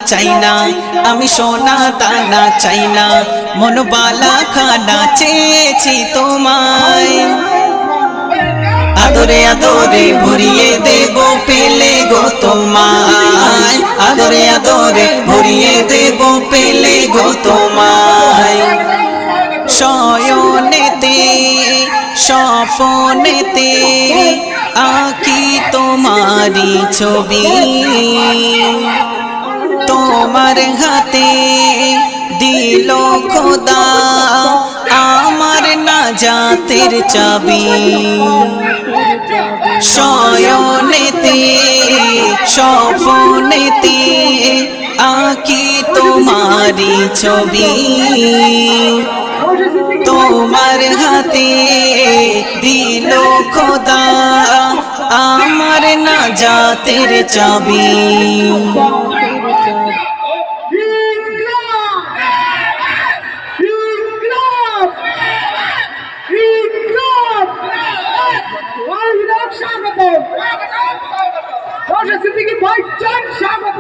চাই না, আমি সোনা দানা চাই না, মন বালা খানা চেয়েছি তোমায়। আদরে আদরে ভরিয়ে দেব পেলে গো তোমায়, আদরে আদরে ভরিয়ে দেব পেলে গো তোমায়। শয়নেতে স্বপনেতে আঁকি তোমারি ছবি, তোমার হাতে দিল খোদা আমার নাজাতের চাবি। শয়নেতে স্বপনেতে আঁকি তোমারি ছবি, তোমার হাতে দিল খোদা আমার নাজাতের চাবি। স্বাগত